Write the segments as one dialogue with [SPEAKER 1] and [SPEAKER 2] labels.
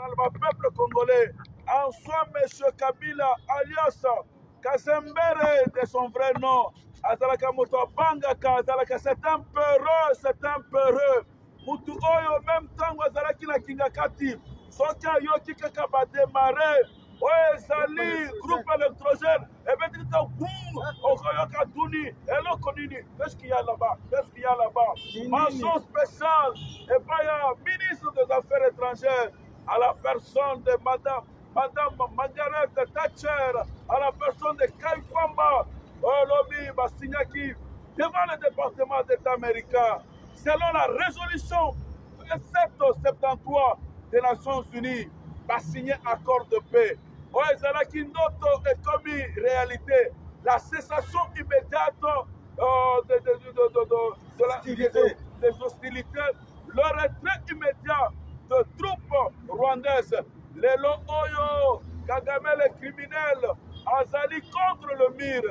[SPEAKER 1] le peuple congolais, en soi, M. Kabila, alias Kazembere, de son vrai nom, Azalaka Motobangaka, Azalaka, c'est un peureux, c'est un peureux. Mutu Oyo, même temps, Azalaki na Kingakati, Soka Yoki Kakaba démarré, Oye Zali, groupe électrogène, et bien dit boum, Okoyoka Tuni, et l'Okonini, qu'est-ce qu'il y a là-bas? Qu'est-ce qu'il y a là-bas? Mention spéciale, et bien, ministre des Affaires étrangères, à la personne de Madame Margaret Thatcher, à la personne de Kai Kwamba, Lobi Basignaki, devant le département d'État américain, selon la résolution 773 des Nations Unies, va signer accord de paix. Oezalaki Ndoto est commis réalité. La cessation immédiate des hostilités, le retrait immédiat de troupes rwandaises. Lelo Oyo, Kagame les criminels, Azali contre le mur.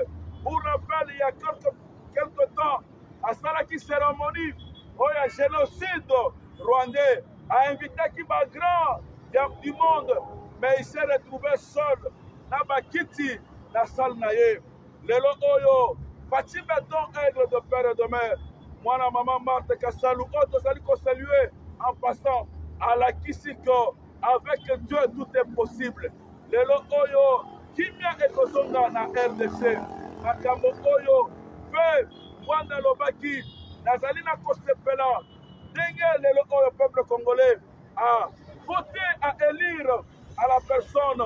[SPEAKER 1] Pour rappel, il y a quelques temps, à Salaki cérémonie, Oya génocide rwandais a invité Kibagra du monde, mais il s'est retrouvé seul. Nabakiti, la salle naïe. Lelo Oyo, Fati Béton, aigle de père et de mère. Moi, la maman Marthe Kassalou, autres allez saluer en passant à la Kisiko. Avec Dieu, tout est possible. Lelo Oyo, Kimia et Kozonga na RDC. Makambo Oyo, Fe, Wanda Lobaki, Nazalina Kosepela, Dengue Lelo Oyo, peuple congolais, a voté à élire à la personne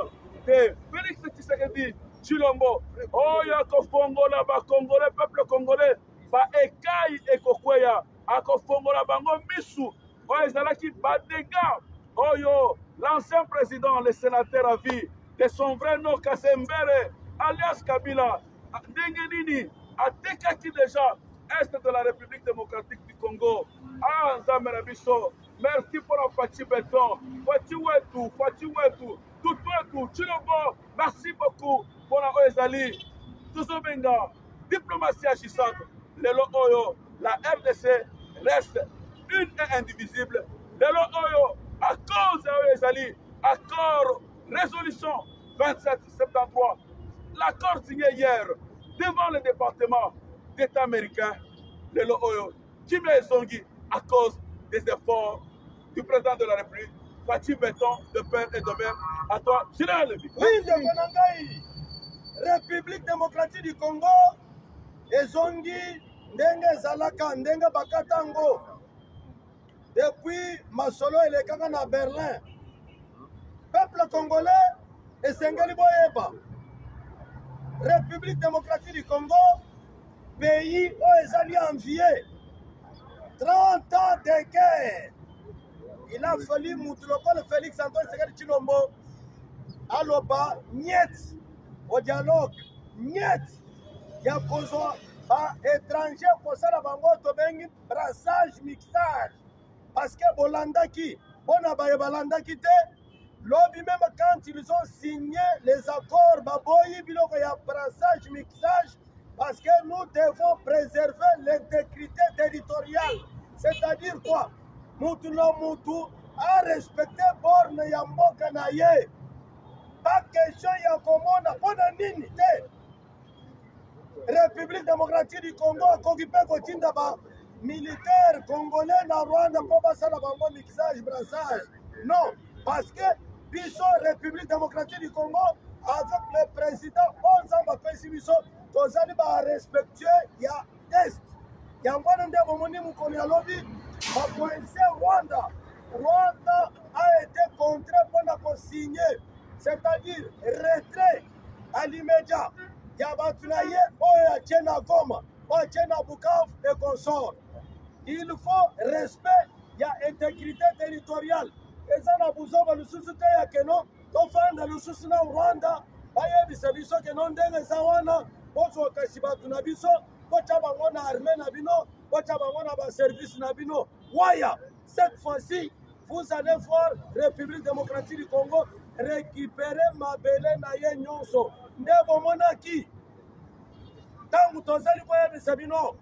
[SPEAKER 1] de Félix Tshisekedi Chilombo. Oyo Kofongola, ba Congolais, peuple congolais, ba Ekai et Kokweya, a Kofongola Bango Misu, Oyo Zalaki, ba dégâts. Oyo, l'ancien président, le sénateur à vie, de son vrai nom Kazembere, alias Kabila, Dengenini, a Tekaki déjà, est de la République démocratique du Congo. Ah, Nzamerabiso, merci pour la Fati Béton, Fati Wetu, Tutuetu, Chilombo, merci beaucoup pour la Oezali, Tuzobenga, diplomatie agissante, Lelo Oyo, la RDC reste une et indivisible. Lelo Oyo, accord Zali, accord résolution 2773, l'accord signé hier devant le département d'État américain, le Oyo, Kimi Zongi, à cause des efforts du président de la République, Fati Béton, de père et de mère. À toi, Général Lévy.
[SPEAKER 2] Oui, République démocratique du Congo, et Zongi, Ndenge Zalaka, Ndenge Bakatango. Depuis Masolo et les Kagana à Berlin, peuple congolais et Sengeli Boyeba, République démocratique du Congo, pays où les alliés enviés, 30 ans de guerre. Il a fallu Moutulokole Félix Antoine Tshisekedi Tshilombo, Aloba, Niet, au dialogue, Niet, il y a besoin d'étrangers pour ça, la bango, tobengi, brassage, mixage. Parce que Bolandaki, Bonabayebalandaki, lobby même quand ils ont signé les accords, Baboyi, Biloko, il y a brassage, mixage, parce que nous devons préserver l'intégrité territoriale. C'est-à-dire quoi? Moutulo Moutou a respecté Borne Yamboka Naye. Pas question Yakomona, Bonanini. République démocratique du Congo, Kogipe Kotindaba. Militaire congolais na Rwanda pour passer la bango mixage, brassage. Non, parce que Bisso, République démocratique du Congo, avec le président, 11 ans, va faire si Bisso, tous allez respecter, il y a test. Il y a un bon endroit où on a lobby, va coincer Rwanda. Rwanda a été contraint pour signer, c'est-à-dire retrait à l'immédiat. Il y a Batunaye, Oya Tchena Goma, Oya Tchena Bukavu et consorts. Il faut respect, il y a intégrité territoriale. Et ça, nous avons besoin de soutenir que nous, nous le soutenir au Rwanda, biso que non ndenge zawana, bozo kasibatu na biso, bocha bango na armée na bino, bocha bango na ba service na bino. Waya, cette fois-ci, vous allez voir République démocratique du Congo récupérer Mabele na ye nyonso. Ndebo monaki. Tangu tozali koya bisabino.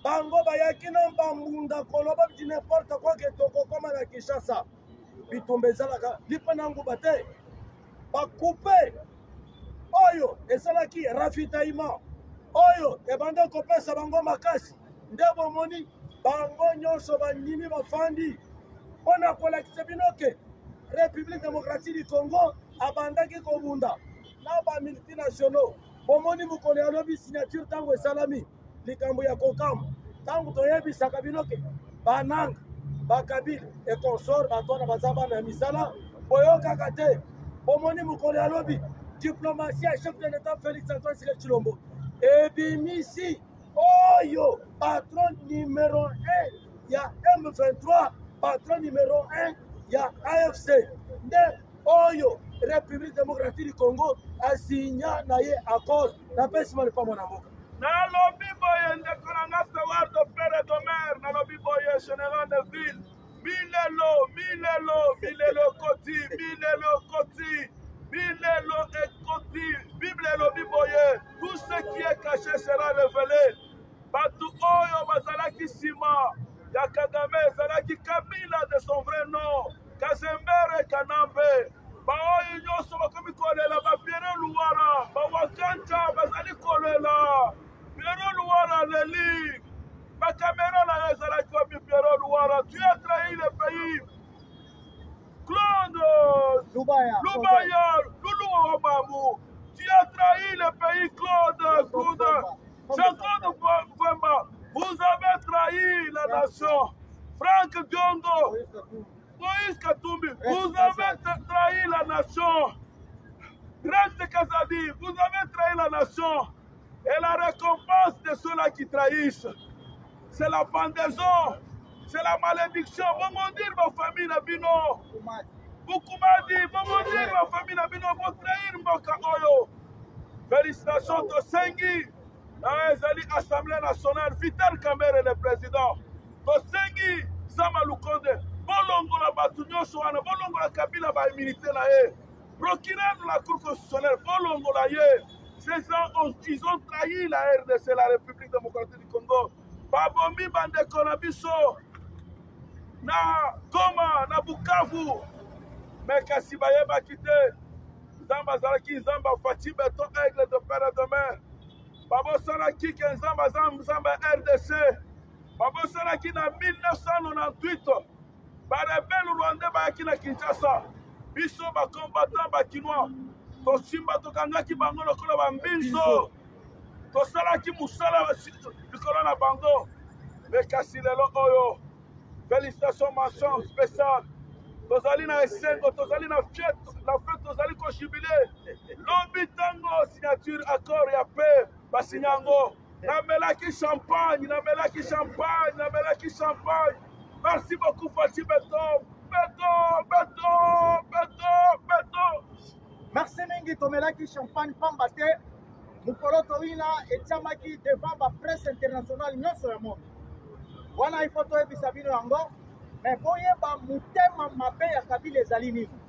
[SPEAKER 2] Bango bayaki na bambunda koloba di n'importe quoi que toko comme na Kinshasa. bitumba ezalaka lipa na nguba te bakupe oyo ezalaki ravitaillement oyo ebanda kopesa bango makasi nde bomoni bango nyonso bandimi bafandi mpona kolakisa bino ke République démocratique du Congo abandaki kobunda na bamultinationaux bomoni mokolo alobi signature ntango esalami likambo ya kokamba ntango toyebisaka bino ke bananga bakabila ekonsor batwana baza bana ya misala boyokaka te bomoni mokolo alobi diplomatie ya chef de l'état Félix Antoine Tshisekedi Tshilombo ebimisi oyo patron numéro 1 ya M23 patron numéro 1 ya AFC nde oyo République démocratique du Congo asigna na ye accord napesi malipa mwana mboka
[SPEAKER 1] nalobi boye ndeko na nga sewar de pere de mer nalobi boye général de ville milelo koti bible elobi boye tout ce qui est caché sera révélé bato oyo bazalaki nsima ya Kagame ezalaki Kabila de son vrai nom Kazembere Kanambe baoyo nyonso bakomi kolela bapiero luwara bawakanja bazali kolela Piero Luara Leli bakamera na ezalaki komi Piero Luara tu as trahi le pays Claude Lubaya Lulu Wamamu tu as trahi le pays Claude Jean-Claude Vemba vous avez trahi la nation Franck Diongo Moïse Katumbi, vous avez trahi la nation. Reste Kazadi, vous avez trahi la nation. Et la récompense de ceux-là qui trahissent, c'est la pendaison, c'est la malédiction. Vous m'en dire ma famille Nabino. Beaucoup m'a dit, vous m'en dire ma famille Nabino, vous trahir Mboka Oyo. Félicitations Tosengi, l'Assemblée nationale, Vital Kamerhe le président. Tosengi, Samalukonde. Bolongola batu nyonso wana bolongola Kabila ba milité na ye procureur de la cour constitutionnelle bolongola ye ces gens ils ont trahi la RDC la République démocratique du Congo babombi bandeko na biso na Goma na Bukavu mais kasi bayebaki te nzambe azalaki nzambe afati beton aigle de pere de mer babosalaki ke nzambe aza nzambe RDC babosalaki na 1998 barebele rwandais bayaki na Kinshasa biso bakombatant bakinois tosimba tokangaki bango lokola bambiso tosalaki mosala likolo na bango me kasi lelo oyo félicitation mention spéciale tozali na esengo tozali na fete tozali koshibile lobi ntango signature accord ya paix basinya yango namelaki champagne Merci beaucoup, Fatih Beton.
[SPEAKER 3] Merci mingi tomelaki champagne pambate. Mukolo toina etiamaki devant la presse internationale nyonso ya monde. Wana ifoto ebisa bino yango. Mais boyeba mutema mabe ya Kabila ezali nini.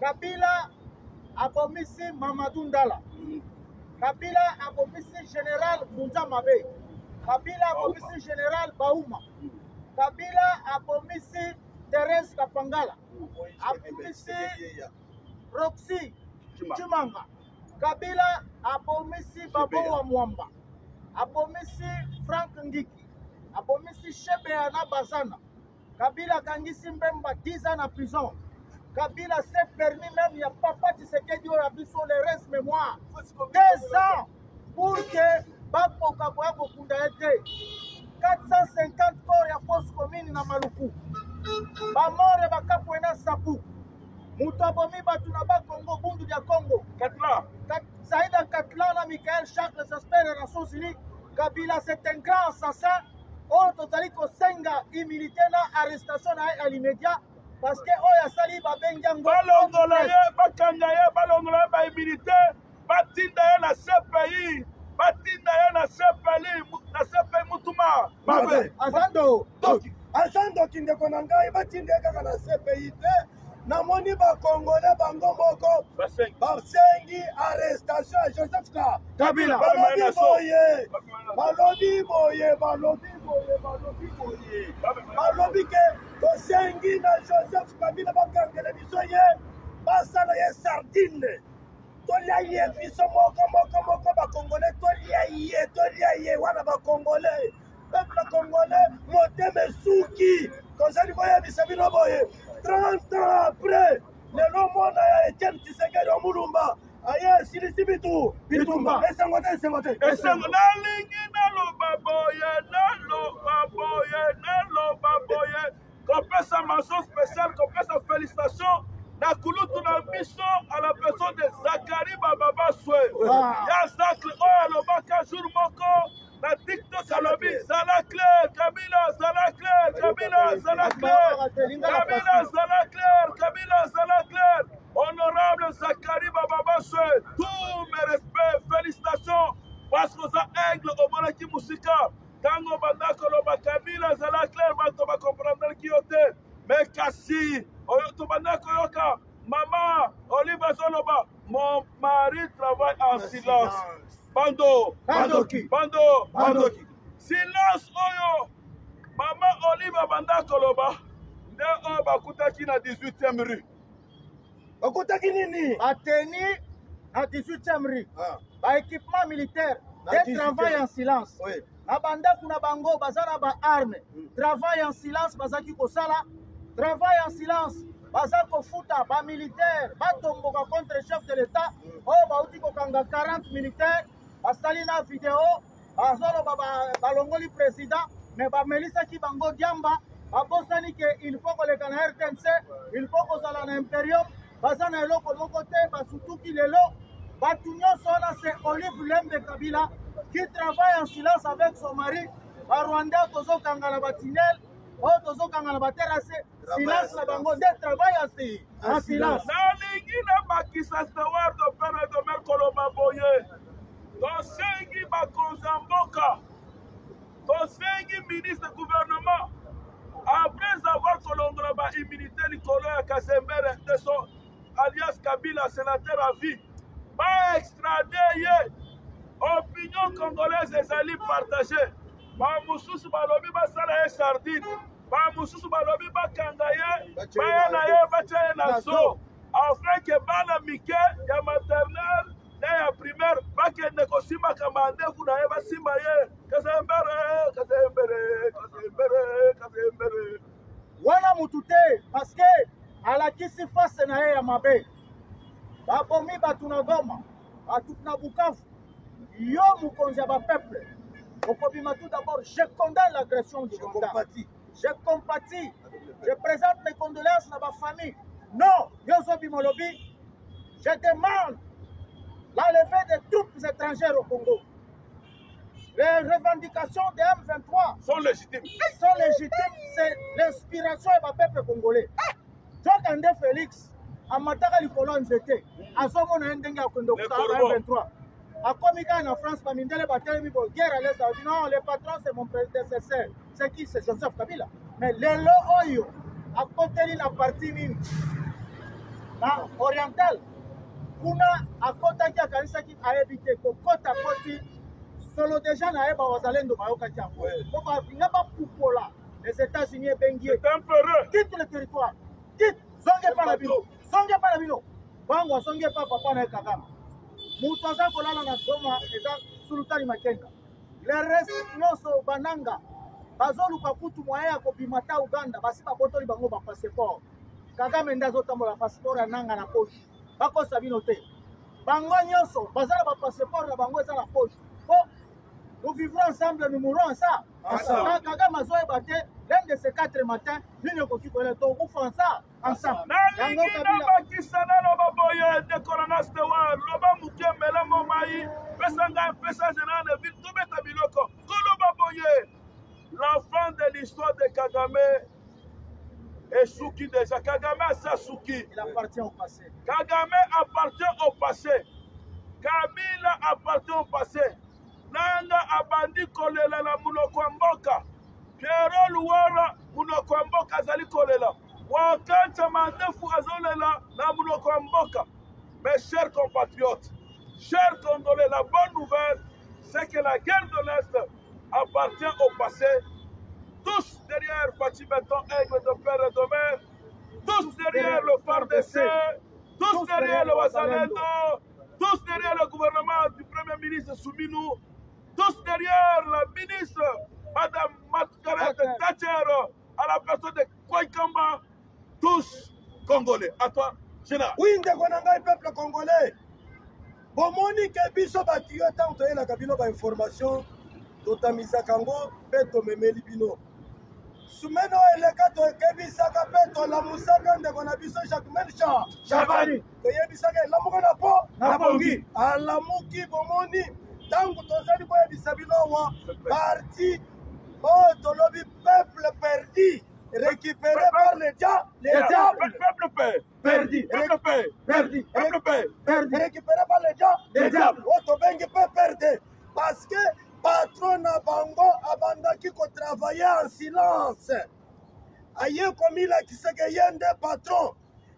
[SPEAKER 3] Kabila abomisi Mamadou Ndala. Kabila abomisi Général Bunza Mabe. Kabila abomisi Général Bauma. Kabila abomisi Thérèse Kapangala, abomisi Roxy Chimanga. Kabila abomisi Babowa Mwamba, abomisi Frank Ngiki, abomisi Shebeana Bazana. Kabila kangisi Mbemba 10 ans en prison. Kabila s'est permis même, il n'y a pas Tshisekedi qui a vu sur les restes mémoire. 2 ans pour que Bako Kaboya Bokunda été. 450 corps ya force commune na Maluku. Bamore bakapwena sapu. Mutabomi batu na ba Congo bundu ya Congo.
[SPEAKER 1] Katla.
[SPEAKER 3] Saïda Katla na Michael Charles Jasper na Nations Unies. Kabila c'est un grand assassin. On totali ko senga immunité na arrestation na l'immédiat parce que oya sali ba benjango.
[SPEAKER 1] Balongola ye bakanga ye balongola ba immunité batinda ye na CPI. Batinda ye na CPI mutuma.
[SPEAKER 2] Babe. Azando. Azando kindeko na ngai batinda kaka na CPI te namoni bakongole bango moko basengi arrestation ya Joseph Kabila balobi ke tosengi na Joseph Kabila bakangele biso ye basala ye sardine tolia ye biso moko bakongole tolia ye wana bakongole peuple congolais motema esuki kozali koyebisa bino boye 30 ans après lelo mona ya Etienne Tshisekedi wa Mulumba aye silisi bitumba esengo te
[SPEAKER 1] nalingi naloba boye kopesa mention spéciale kopesa félicitation na kulutu na biso à la personne de Zakari Baba Swe ya Zakri oyo alobaka jour moko na TikTok alobi zala clair Kabila zala clair honorable Zakari Baba Swe tous mes respects félicitations parce que ça aigle omonaki musika tango bandako loba Kabila zala clair bato ba comprendre ki yote mais kasi oyo to bandako yoka maman Oliva Zoloba mon mari travaille en silence Bando. Silence oyo. Maman Oliva banda koloba. Nde o bakutaki na 18e rue.
[SPEAKER 2] Bakutaki nini?
[SPEAKER 3] Bateni na 18e rue. Ba équipement militaire. Des travail en silence.
[SPEAKER 2] Oui.
[SPEAKER 3] Na banda kuna bango bazana ba arme. Travail en silence bazaki kosala. Travail en silence. Baza kofuta ba militaire. Batomboka contre le chef de l'État. Oh bauti kokanga 40 militaires. Basali na vidéo, bazolo balongoli président, mais bamelisa ki bango diamba, babosani ke il faut que le Ghana RTNC, il faut que ça na imperium, bazana eloko moko te, basutuki lelo, batunyo sona c'est Olive Lembe Kabila qui travaille en silence avec son mari, ba Rwanda tozo kangala batinel, tozo kangala baterase, silence na bango de travail en silence.
[SPEAKER 1] Nalingi na bakisa savoir de père de mère Koloma Boye. Tosengi bakonzamboka, tosengi ministre gouvernement, après avoir kolongola ba immunité likolo ya Kasembere de son alias Kabila, sénateur à vie, ba extrader ye, opinion congolaise ezali partagée, ba mususu balobi basala ye sardine, ba mususu balobi bakanga ye, baya na ye batia ye na so, afin que bana mike ya maternelle ya primaire bakende kosimba kamandefu na ye basimba ye Kasembere
[SPEAKER 3] wana mutu te parce que alakisi face na ye ya mabe babomi batu na Goma batu na Bukavu yo mokonzi ya bapeuple okobima tout d'abord je condamne l'agression du Rwanda je compatis je présente mes condoléances na bafamille non yo zobima lobi je demande la levée des troupes étrangères au Congo. Les revendications des M23
[SPEAKER 1] sont légitimes.
[SPEAKER 3] C'est l'inspiration du peuple congolais. Jokande Félix, à Mataka Likolo Nzete, à Zomona Ndenga Kondokuta M23. À Komika en France, Pamindele Batelemi pour guerre à l'Est, non, les patrons c'est mon prédécesseur. C'est qui? C'est Joseph Kabila. Mais les Oyo, à côté de la partie mine, orientale, kuna akotaki akanisaki ayebite kokota koti solo déjà na yeba wazalendo bayokaki yango po balinga bapupola les États-Unis ebengi quitte le territoire quitte zonge pa na bino bango azongi pa papa na ye Kagame mutu aza kolala na Goma eza Sultani Makenga le reste nyonso bananga bazoluka kutu moye ya kobima ta Uganda basi babotoli bango bapasseport Kagame nde azotambola passeport ya nanga na poche bakosa bino te bango nyonso bazala ba passeport na bango eza na poche po nous vivons ensemble nous mourrons ensemble Kagame azoyeba te l'un de ces 4 matins nini okoki kolela tokufa ensemble
[SPEAKER 1] yango Kabila bakisana loba boye de corona stewa loba mukembela momai pesanga pesa général de ville tobeta biloko koloba boye l'enfant de l'histoire de Kagame et Souki déjà. Kagame c'est Souki.
[SPEAKER 3] Il appartient au passé.
[SPEAKER 1] Kagame appartient au passé. Kabila appartient au passé. Nanga abandi kolela la munoko mboka. Pierrot Luwara munoko mboka zali kolela. wakati mandefu azolela na munoko ya mboka. Mes chers compatriotes, chers Congolais, la bonne nouvelle, c'est que la guerre de l'Est appartient au passé. Tous derrière Fatih Béton, Aigle de Père et de Mère, tous derrière le FARDC, tous derrière le Wazalendo, tous derrière le gouvernement du Premier ministre Souminou, tous derrière la ministre Madame Margaret Thatcher, à la personne de Kwaikamba, tous Congolais. À toi, Général.
[SPEAKER 2] Oui, ndekonanga peuple congolais. Bomoni ke biso batiyo tant toyela kabino ba information totamisa kango pe tomemeli bino. Sumeno eleka to kebisaka pe to la musaka ndekona biso Jacquemain Chabani. Toyebisaka lamuka na po na bongi. Alamuki bomoni tango tozali ko yebisa bino wa parti oh tolobi peuple perdu. Récupéré par les diables,
[SPEAKER 1] Peuple perdu,
[SPEAKER 2] récupéré par les diables, Otobengi peut perdre, parce que patron na bango abandaki ko travailler en silence. Aye comme il a qui se gagne patron.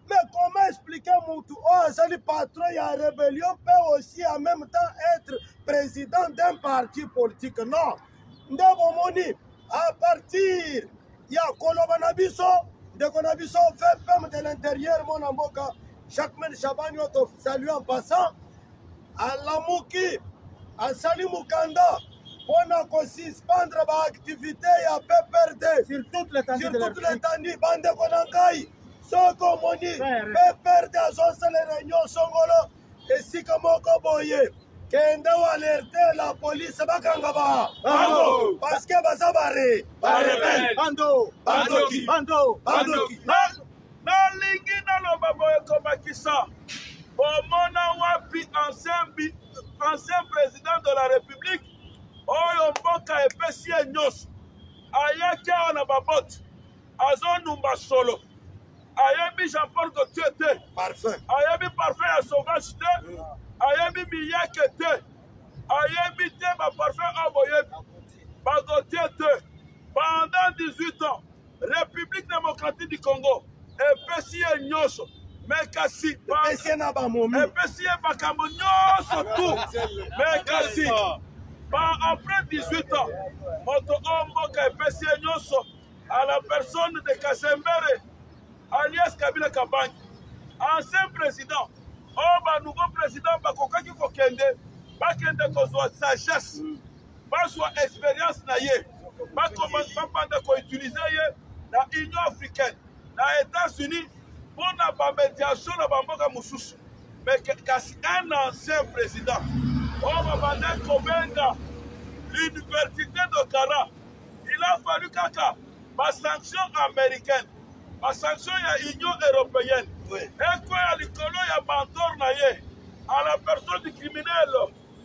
[SPEAKER 2] Mais comment expliquer Moutou azali patron ya rébellion peut aussi en même temps être président d'un parti politique? Non. Ndebo moni à partir ya Koloba biso de Konabiso fait femme de l'intérieur mon amboka Jacquemain Chabani auto salut en passant à Lamuki à Sali Mukanda on a qu'on suspendre ba activité ya PPRD
[SPEAKER 3] sur toute l'étendue
[SPEAKER 2] bande konangai soko moni PPRD azonse les réunions songolo et si comme boye kende ou alerter la police bakanga ba bando parce que bazabare bandoki
[SPEAKER 1] na lingi na loba boye komakisa bomona wapi ancien président de la République oyo mboka epesi ye nyonso ayaki awa na babote azonumba solo ayebi Jean-Paul Gaultier te ayebi parfum ya sauvage te ayebi miyake te ayebi te baparfum oyo boyebi bagotier te pendant 18 ans République démocratique du Congo epesi ye nyonso mais kasi epesi ye makambo nyonso tu mais kasi après 18 ans moto oyo mboka epesi ye nyonso à la personne de Kasembere alias Kabila Kabange ancien président oyo nouveau président bakokaki kokende bakende kozwa sagesse bazwa expérience na ye bapanda koutilize ye na Union africaine na États-Unis mpona bamédiation na bamboka mosusu mais kasi un ancien président oyo babanda kobenga l'université de Kara il a fallu kaka basanction américaine basanction ya Union européenne ekweya likolo ya mentor na ye à la personne du criminel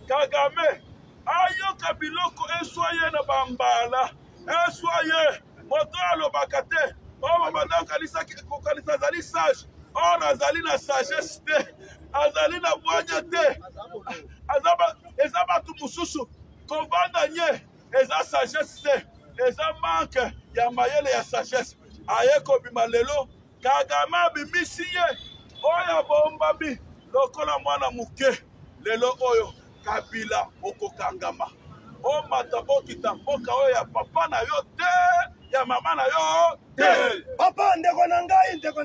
[SPEAKER 1] Kagame ayoka biloko eswa ye na bambala eswa ye moto alobaka te oyo babanda kokanisa azali sage or azali na sagesse te azali na bwanya te eza bato mosusu kovanda nye eza sagesse te eza manque ya mayele ya sagesse aye kobima lelo Kagame abimisi ye oyo abombami lokola mwana muke lelo oyo Kabila okokangama omata okita mboka oyo ya papa na yo te ya mama na yo te
[SPEAKER 2] papa ndeko na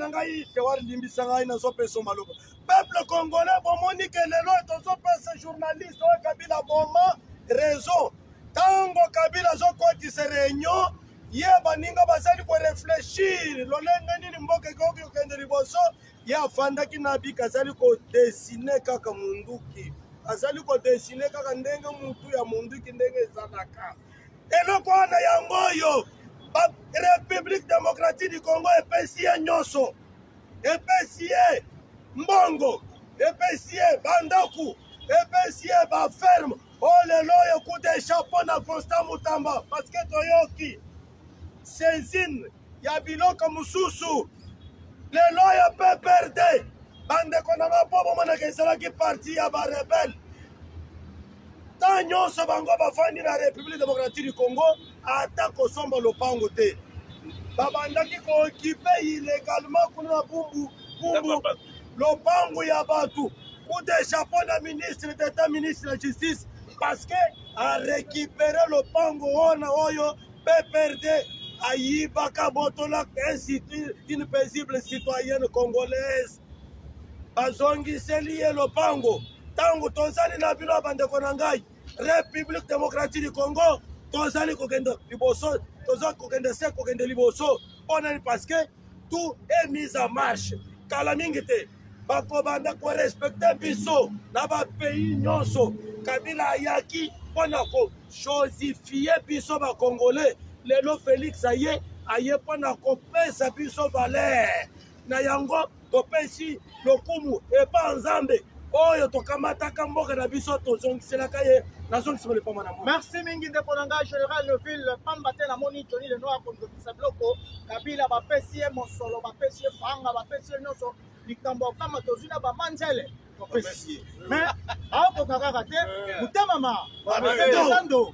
[SPEAKER 2] ngai tewari limbisa ngai nazopesa maloba peuple congolais bomoni ke lelo tozopesa journaliste oyo Kabila boma raison tango Kabila azokotisa réunion ye baninga bazali koreflechir lolenge nini mboka ekoki kokende liboso ye afandaki na bika azali kodesine kaka munduki azali kodesine kaka ndenge mutu ya munduki ndenge ezalaka eloko wana yango oyo République démocratique du Congo epesi ye nyonso epesi ye mbongo epesi ye bandaku epesi ye baferme oyo lelo oyo kude chapeau na Constant Mutamba parce que toyoki saisine ya biloko mosusu lelo oyo PPRD bandeko na nga mpo bomonaka ezalaki parti ya barebele ta nyonso bango bafandi na République démocratique du Congo ata kosomba lopango te babandaki kookipe illégalement kuna na bumbu lopango ya bato coup de chapeau na ministre d'état ministre de justice parce que a récupéré lopango wana oyo PPRD ayibaka botola une paisible citoyenne congolaise bazongiseli ye lopango ntango tozali na bino bandeko na ngai République démocratique du Congo tozali kokende liboso tozali kokende se kokende liboso mpona parce que tout est mis en marche kala mingi te bakobanda korespecte biso na bapays nyonso Kabila ayaki mpona kojosifie biso bakongolais lelo Félix aye mpona kopesa biso valeur na yango topesi lokumu epa nzambe oyo tokamataka mboka na biso tozongiselaka ye nazongisela lepama na mo.
[SPEAKER 3] Merci mingi ndeko na ngai général Neuville pamba te namoni Johnny le Noir kondokisa biloko Kabila bapesi ye mosolo bapesi ye fanga bapesi ye nyonso likambo kama tozwi na bamanzele topesi ye mais aokoka kaka te mutemama azando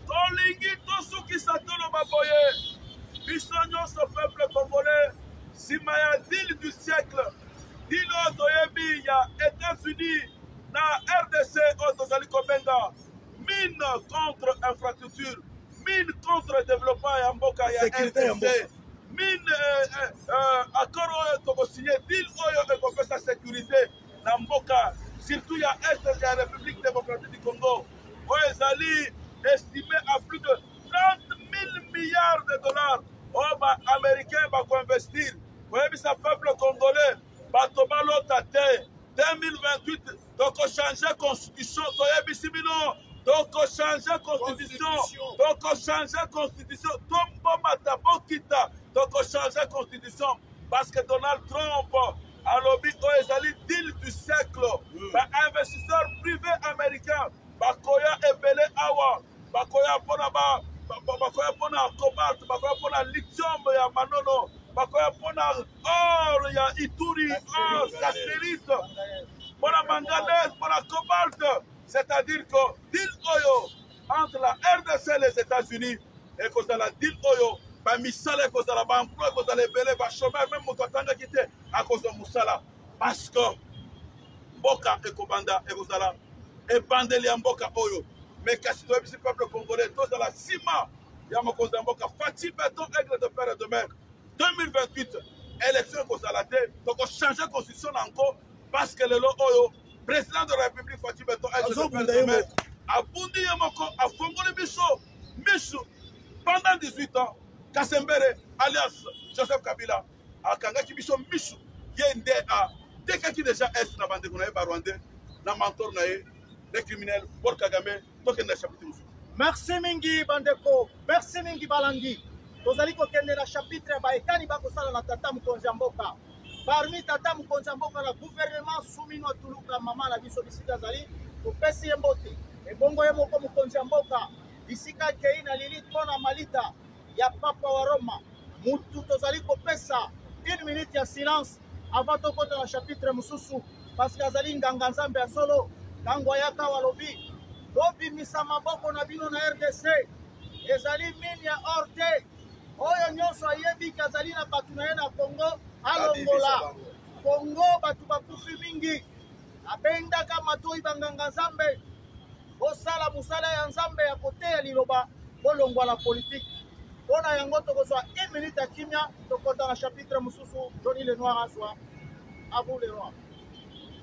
[SPEAKER 1] tolingi tosukisa toloba boye biso nyonso peuple congolais nsima ya deal du siècle deal oyo toyebi ya États-Unis na RDC oyo tozali kobenga mine contre infrastructure mine contre développement ya mboka ya RDC mine accord oyo tokosinye deal oyo ekopesa sécurité na mboka surtout ya est ya République démocratique du Congo oyo ezali estimé à plus de 30 000 milliards de dollars oyo baaméricain bakoinvestir oyebisa peuple congolais bato balota te 2028 tokochange constitution toyebisi bino tokochange constitution tombomata bokita tokochange constitution parce que Donald Trump alobi oyo ezali deal du siècle bainvestisseur privé américain bakoya ebele awa bakoya mpona cobalt bakoya mpona lithium ya manono bakoya mpona or ya Ituri or satellite mpona manganèse mpona cobalt c'est-à-dire que deal oyo entre la RDC et les États-Unis ekozala deal oyo bamisala ekozala baemploi ekozala ebele bachômeur même moto atangaki te akozwa mosala parce que mboka ekobanda ekozala ebandeli ya mboka oyo mais kasi toyebisi peuple congolais tozala nsima ya mokonzi ya mboka Fati Beton aigle de père et de mère 2028 élection ekozala te tokochange constitution na yango parce que lelo oyo président de la république Fati Beton aigle de père et de mère abundi ye moko afongoli biso misu pendant 18 ans Kasembere alias Joseph Kabila akangaki biso misu ye nde atekaki déjà est na bandeko na ye barwandais na mentor na ye les criminels Paul Kagame tokende na chapitre mosusu.
[SPEAKER 3] Merci mingi bandeko merci mingi balangi tozali kokende na chapitre baekani bakosala na tata mokonzi ya mboka parmi tata mokonzi ya mboka na gouvernement Sumino Tuluka mama na biso bisika azali topesi ye mbote ebongo ye moko mokonzi ya mboka bisika kei na lili mpona malita ya papa wa Roma mutu tozali kopesa 1 minute ya silence avant tokota na chapitre mosusu parce que azali nganga nzambe ya solo ntango ayaka walobi tobimisa maboko na bino na RDC ezali mine ya or te oyo nyonso ayebiki azali na bato na ye na Congo alongola Congo bato bakufi mingi abendaka matoi banganga nzambe bosala mosala ya nzambe ya koteya liloba bolongwa na politike mpona yango tokozwa 1 minute ya kimia tokota na chapitre mosusu Johnny le Noir aswa à vous le Noir.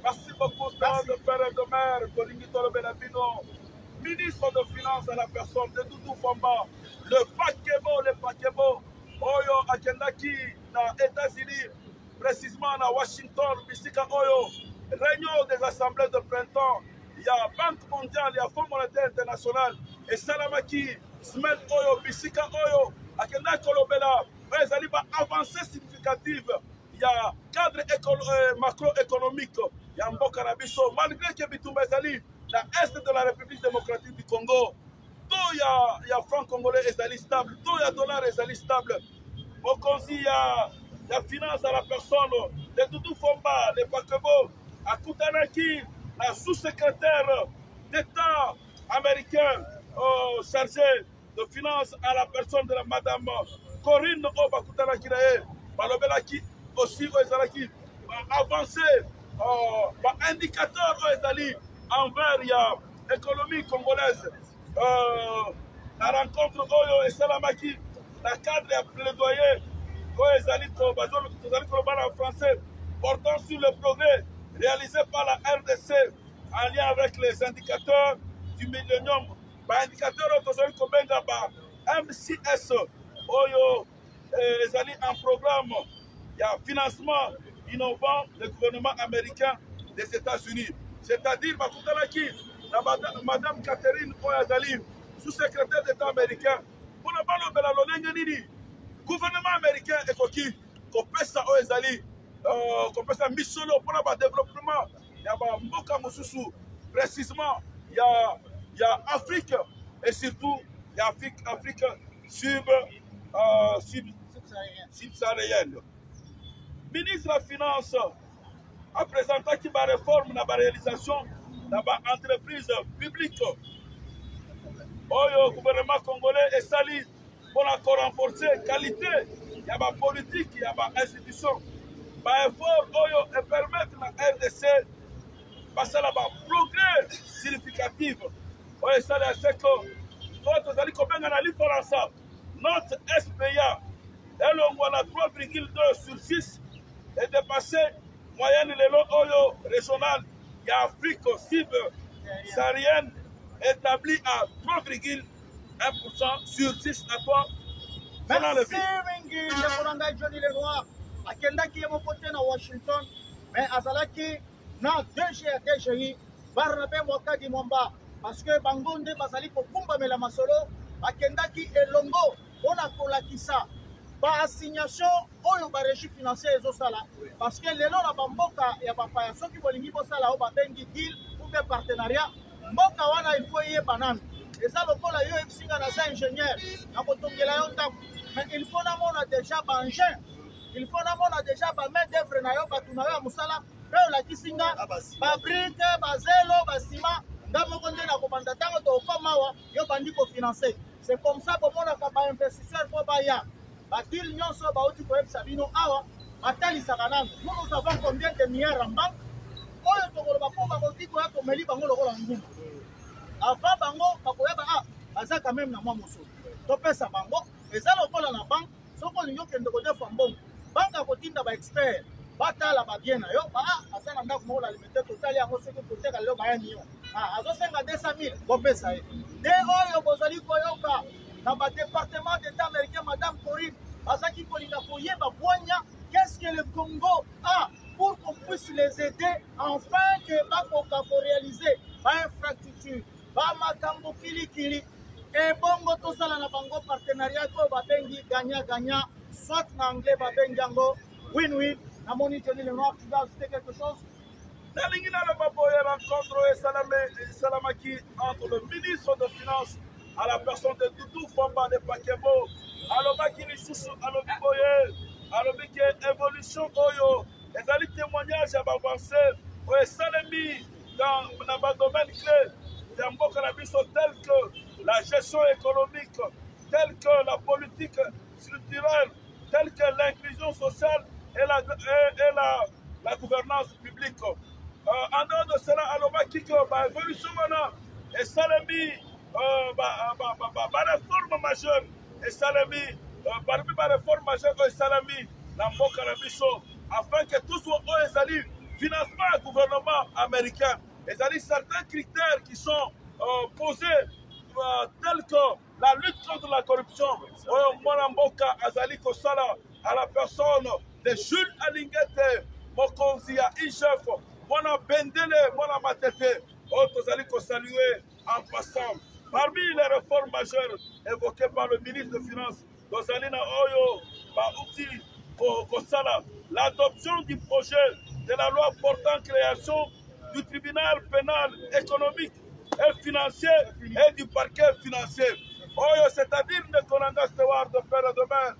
[SPEAKER 1] Merci beaucoup, de père et de mère, Kolingi Tolo Benabino, ministre de Finances à la personne de Doudou Famba, le Pakebo, Oyo Akendaki, na États-Unis, précisément à Washington, Bisika Oyo, réunion des assemblées de printemps, il y a Banque mondiale, il y a Fonds monétaire international, et Salamaki, Smet Oyo, Bisika Oyo, Akendaki Kolobela, mais il y a avancée significative, il y a cadre macroéconomique, il y a Mboka Nabiso, malgré que Bitumba Ezali, la Est de la République démocratique du Congo, tout il y a franc congolais Ezali stable, tout il y a dollar Ezali stable. Mokonzi, il y a finance à la personne, les Doudou Fomba, les Pakebo, à Koutanaki, la sous-secrétaire d'État américain chargé de Finances à la personne de la Madame Corinne Obakutanaki balobelaki aussi ezalaki avancé indicateur ezali envers l'économie congolaise. La rencontre oyo esalamaki la cadre ya plaidoyer oyo ezali tozali koloba en français portant sur le progrès réalisé par la RDC en lien avec les indicateurs du millénium. Indicateur oyo tozali kobenga MCS oyo ezali un programme ya financement innovant du gouvernement américain des États-Unis. C'est-à-dire bakutanaki na Madame Catherine oyo azali sous-secrétaire d'État américain pour la balobela lolenge nini gouvernement américain ekoki kopesa oyo ezali kopesa misolo pour le développement ya mboka mosusu précisément ya Afrique et surtout ya Afrique subsaharienne. Ministre de la Finance a présenté qui va réforme dans la réalisation dans l'entreprise publique. Le gouvernement congolais est sali pour encore renforcer la qualité de la politique et de l'institution. L'effort et permettre à la RDC de passer à un progrès significatif. C'est ce que notre SPA est le 3,2 sur 6 est dépassé moyenne régionale et Afrique subsaharienne établie à 3,1% sur 6 à 3.
[SPEAKER 3] Merci mingi Ndekonanga Johnny Lenoir akendaki ye mokote na Washington mais azalaki na DGI Barnabé Mwakadi Mwamba parce que bango nde bazali kokumbamela masolo akendaki elongo mpona kolakisa baassignation oyo barégie financière ezosala parce que lelo na bamboka ya bapaya soki bolingi bosala oyo babengi deal ou bien partenariat mboka wana il faut yeba nanu eza lokola yo ebisinga naza ingénieur nakotongela yo ndako mais il faut namona déjà baengin il faut namona déjà bamain d'œuvre na yo bato na yo ya mosala mpe olakisinga babrike bazelo basima nga moko nde nakobanda ntango tokómawa yo bandi kofinanse c'est comme ça bomonaka bainvestisseur mpo baya badile nyonso bauti koyebisa bino awa batalisaka nano nous avons combien de milliards en banque oyo tokoloba mpo bakoki koya komeli bango lokola ngumba avant bango bakoyeba baza quand même na mwa mosolo topesa bango eza lokola na banque soki olingi okende kodefa mbongo banque akotinda baexpert batala babien na yo aza na ndako moko lalimete totali yango soki toteka lelo baya million azosenga 200 000 bopesa ye nde oyo bozali koyoka na badepartement d'état américain madame Corinne bazaki kolinga koyeba bwanya qu'est-ce que le Congo a pour qu'on puisse les aider afin que bakoka koréaliser bainfrastructure bamakambo kilikili ebongo tosala na bango partenariat oyo babengi gagnant-gagnant soit na anglais babengi yango win-win. Namoni Johnny Lenoir, tu vas ajouter quelque chose?
[SPEAKER 1] Nalingi na baboye rencontre salamaki entre le ministre de Finances à la personne de Doudou Famba de Pakebo alobaki lisusu alobi boye alobi ke évolution oyo ezali témoignage ya bavancé oyo esalemi dans badomaine clé ya mboka na biso tel que la gestion économique, tel que la politique structurelle, tel que l'inclusion sociale et la gouvernance publique. En dehors de cela, alobaki que l'évolution est salami réforme majeure et salami parmi les réformes majeures et salami la mboka na biso afin que tout soit ezali financement du gouvernement américain. Ezali certains critères qui sont posés tels que la lutte contre la corruption. Mwana mboka azali kosala à la personne de Jules Alingete Mokonzi ya IGF Mwana Bendele Mwana Matete tozali saluer en passant. Parmi les réformes majeures évoquées par le ministre des Finances, Dozalina Oyo, Baouti, Kosala, l'adoption du projet de la loi portant création du tribunal pénal économique et financier et du parquet financier. Oyo, c'est-à-dire Ndekonanga Steward de Père de Mer,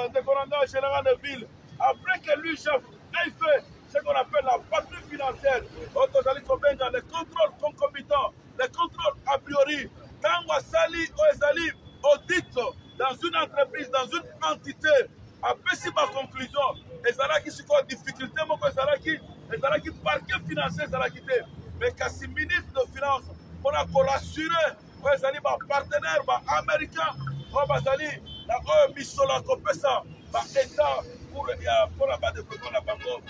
[SPEAKER 1] Ndekonanga Général de Ville, après que lui, chef, ait fait ce qu'on appelle la patrie financière, le contrôle concomitant, le contrôle a priori, Tangwa Sali, Oezali, audit dans une entreprise, dans une entité, après si ma conclusion, et ça là qui se quoi difficulté, moi ça là qui parquet financier ça là qui était, mais quand si ministre de finances, on a rassuré, ouais ça ma partenaire, américain, on va aller la misola comme ça, État pour la base de pétrole la banque.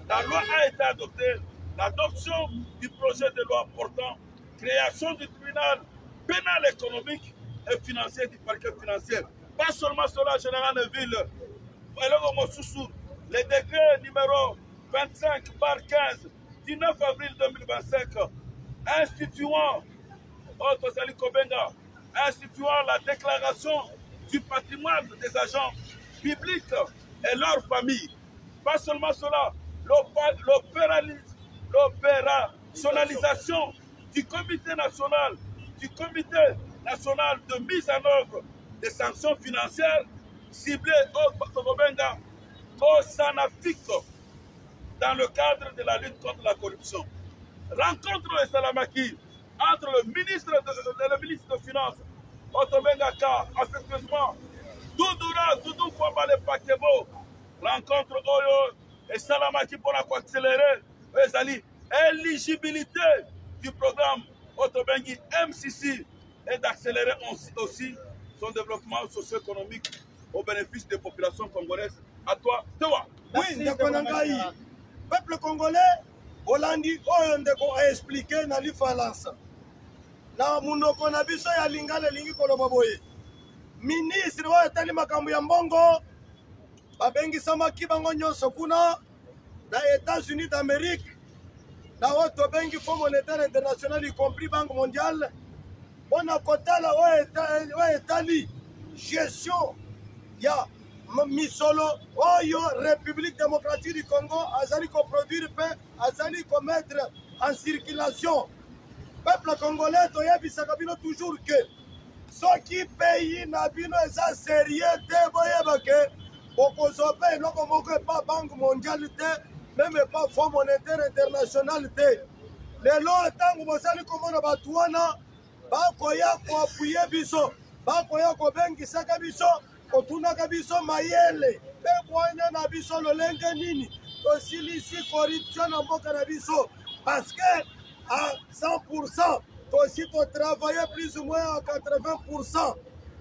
[SPEAKER 1] La loi a été adoptée, l'adoption du projet de loi portant création du tribunal pénal économique et financier du parquet financier. Pas seulement cela, Général Neville, le décret numéro 25/15 du 9 avril 2025 instituant la déclaration du patrimoine des agents publics et leurs familles. Pas seulement cela, l'opérationnalisation du comité national de mise en œuvre des sanctions financières ciblées au Togobenga, au Sanafic, dans le cadre de la lutte contre la corruption. Rencontre de Salamaki entre le ministre de Finances, Otobenga Ka, affectueusement, Doudou Famba le Pakebo, rencontre Oyo et Salamaki pour accélérer l'éligibilité du programme Otobengi MCC et d'accélérer aussi son développement socio-économique au bénéfice des populations congolaises. À toi, Tewa.
[SPEAKER 2] Oui, Ndekonangaï. Peuple congolais, Olandi Oyo Ndeko a expliqué na l'Ifalansa. Na munoko na biso ya lingala lingi koloba boye. Ministre wa etali makambo ya mbongo babengisamaki bango nyonso kuna na États-Unis d'Amérique na oyo bengi Fonds monétaire international y compris Banque mondiale mpona kotala oyo etali gestion ya misolo oyo République démocratique du Congo azali koproduire mpe azali komettre en circulation. Peuple congolais toyebisaka bino toujours que soki pays na bino eza sérieux te boyeba ke bokozwa mpe eloko moko epa Banque mondiale te même pas Fonds monétaire international te. Lelo ntango bozali komona bato wana bakoya koapuye biso bakoya kobengisaka biso kotunaka biso mayele mpe bwanya na biso lolenge nini tosilisi corruption na mboka na biso parce que à 100% aussi to travailler plus ou moins à 80%.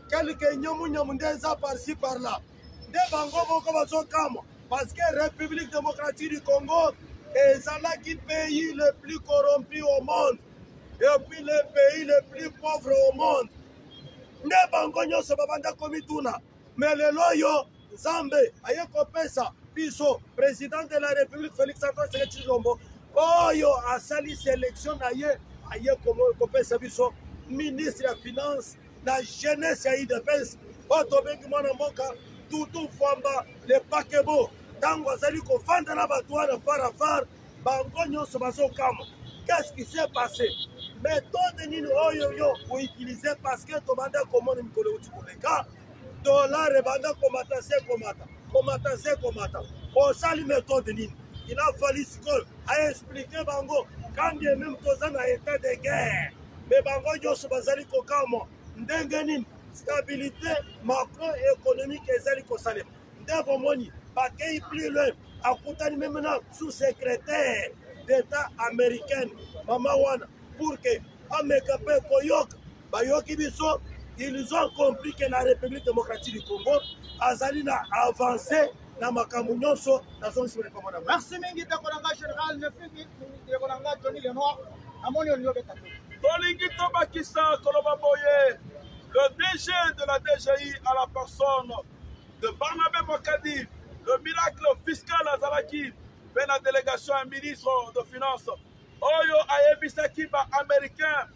[SPEAKER 2] Quelques nyamu ndeza par-ci par-là. De bango moko bazokama parce que République démocratique du Congo est le pays le plus corrompu au monde et puis le pays le plus pauvre au monde. De bango nyonso babanda komituna mais lelo yo Nzambe aye kopesa biso président de la République Félix Antoine Tshisekedi oyo asali sélection na ye aye kopesa biso ministre ya finance na jeunesse ya IDPS oyo tobengi mwana mboka Doudou Famba le Pakebo ntango azali kofanda na bato wana farafar bango nyonso bazokama. Qu'est-ce qui s'est passé? Méthode nini oyo yo koutilize parce que tobanda komona mikolo uti koleka dollar ebanda komata se komata osali méthode nini? Il a fallu à expliquer bango quand bien même toza na état de guerre mais bango nyonso bazali kokama ndenge nini stabilité macroéconomique ezali kosalema nde bomoni bakei plus loin akutani même na sous-secrétaire d'état américaine mama wana pour que ameka mpe koyoka bayoki biso. Ils ont compris que la République démocratique du Congo azali na avancé na makambo nyonso na zone sur le commandement.
[SPEAKER 3] Merci mingi takolanga général Nefiki takolanga Johnny Lenoir amoni olio betato.
[SPEAKER 1] Tolingi tobakisa koloba boye le DG de la DGI à la personne de Barnabé Mokadi, le miracle fiscal azalaki ben la délégation à ministre de finances oyo ayebisaki ba américain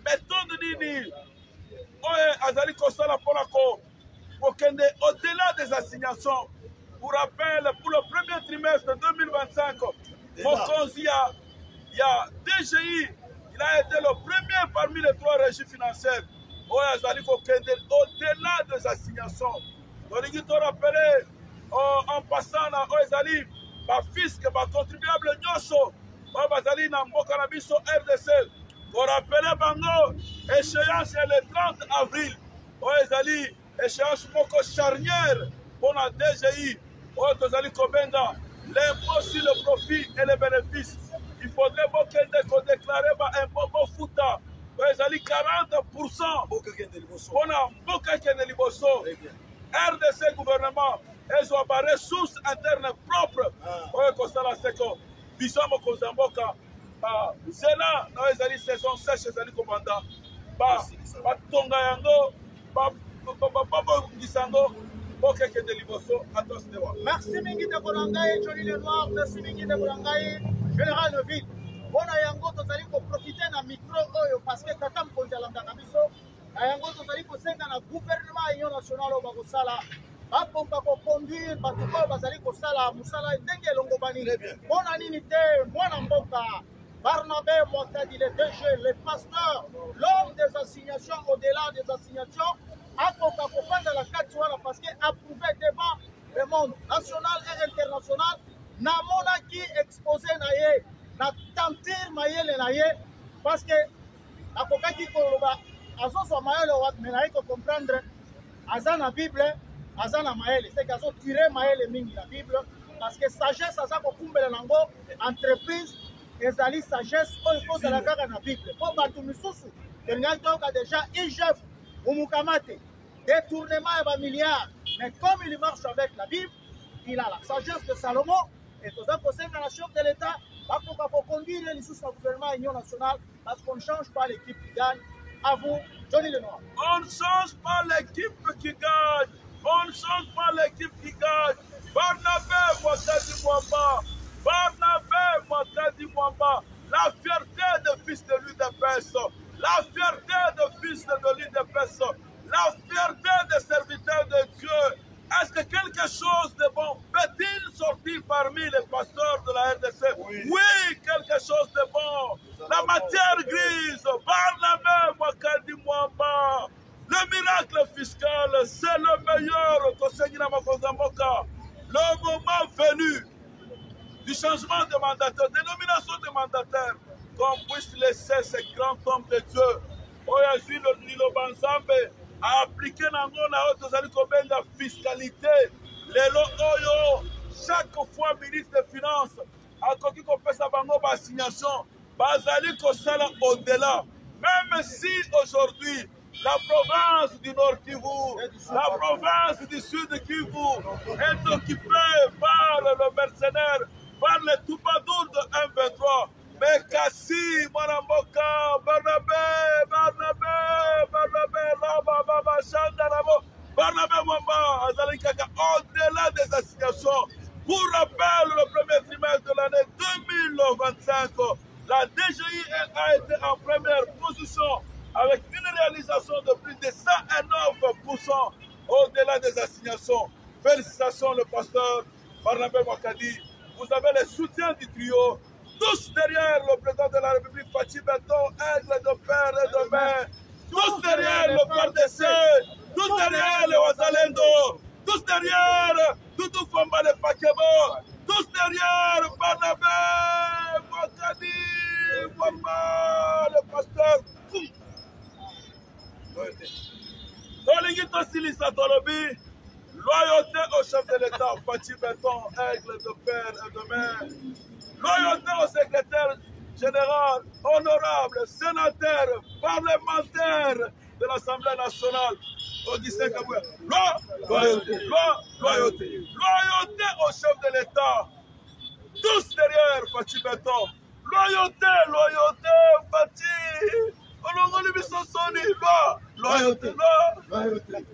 [SPEAKER 1] méthode nini oyo azali kosala mpona kokende au-delà des assignations. Pour rappel, pour le premier trimestre 2025, Mokonzi, il y a DGI, il a été le premier parmi les 3 régies financières. Au-delà des assignations. Donc, il faut rappeler, en passant à Oezali, ma fisc, ma contribuable Nyoso, Bazali, Nambo Canabiso, RDC. Pour rappeler, Bango, échéance est le 30 avril oyo ezali échéance moko charnière mpona DGI oyo tozali kobenga l'impôt sur le profit et les bénéfices. Il faudrait bokende kodéclare baimpôt bofuta oyo ezali 40% mpona mboka ekende liboso. RDC gouvernement ezwa baressource interne propre oyo ekosala seko biso mokonzi ya mboka zela oyo ezali saison sèche ezali kobanda batonga yango babongisa yango mboka ekende liboso atosdewa.
[SPEAKER 3] Merci mingi ndeko na ngai Johnny Lenoir, merci mingi ndeko na ngai Général Neville. Mpona yango tozali koprofite na micro oyo parceke tata mokonzi alandaka biso na yango tozali kosenga na gouvernement ya union nationale oyo bakosala bakoka koconduire bato oyo bazali kosala mosala ndenge elongobani. Mpona nini te mwana mboka Barnabé Mwakadi, le DG, le pasteur, l'homme des assignations au-delà des assignations, akoka kofanda la kati wana parce que approuvé devant le monde national et international namonaki exposé na ye na tentir mayele na ye parce que akokaki koloba azozwa mayele me naye kocomprendre aza na bible aza na mayele c'est que azotire mayele mingi na bible parce que sagesse aza kokumbela nango entreprise ezali sagesse oyo ekozala kaka na bible mpo bato misusu tolingai toyoka déjà IGF umukamate détournement et milliards. Mais comme il marche avec la Bible, il a la sagesse de Salomon et tous les conseils de la chef de l'État pour conduire les sous gouvernement et l'Union nationale parce qu'on ne change pas l'équipe qui gagne. À vous, Johnny Lenoir.
[SPEAKER 1] On ne change pas l'équipe qui gagne. On ne change pas l'équipe qui gagne. Barnabé Mwakadi Mwamba. Barnabé Mwakadi Mwamba. La fierté de fils de l'UDPS. La fierté de fils de l'UDPS. La fierté des serviteurs de Dieu. Est-ce que quelque chose de bon peut-il sortir parmi les pasteurs de la RDC? Oui, quelque chose de bon. La matière grise, Barnabé Mwakadi Mwamba. Le miracle fiscal, c'est le meilleur. Le moment venu du changement de mandataire, de nomination de mandataire, qu'on puisse laisser ces grands hommes de Dieu. Oyazi Lilo Banzambe a appliqué la fiscalité. Lelo Oyo, chaque fois ministre des Finances, a koki ko pesa bango ba assignation, bazali ko sala au-delà. Même si aujourd'hui la province du Nord Kivu, la province du Sud Kivu est occupée par le mercenaire, par les troubadours de 1-23. Mais Kassi, Mwanamboka, Barnabé, Baba, Chandarabo, Barnabé Mwamba, Azalikaka, au-delà des assignations. Pour rappel, le premier trimestre de l'année 2025, la DGI a été en première position avec une réalisation de plus de 109% au-delà des assignations. Félicitations le pasteur Barnabé Mwakadi. Vous avez le soutien du trio. Tous derrière le président de la République, Fachi Benton, aigle de père et de mère. Tous derrière le PARDC, tous derrière le Wazalendo, tous derrière Doudou Famba le Pakebo, tous derrière Barnabé Mwakadi Mwamba, le pasteur. Tolingito Silisa Tolobi, loyauté au chef de l'État, Fachi Benton, aigle de père et de mère. Loyauté au secrétaire général, honorable, sénateur, parlementaire de l'Assemblée nationale, Augustin Kabouya. Loyauté au chef de l'État. Tous derrière Fachi Benton. Loyauté, Fachi. Loyauté.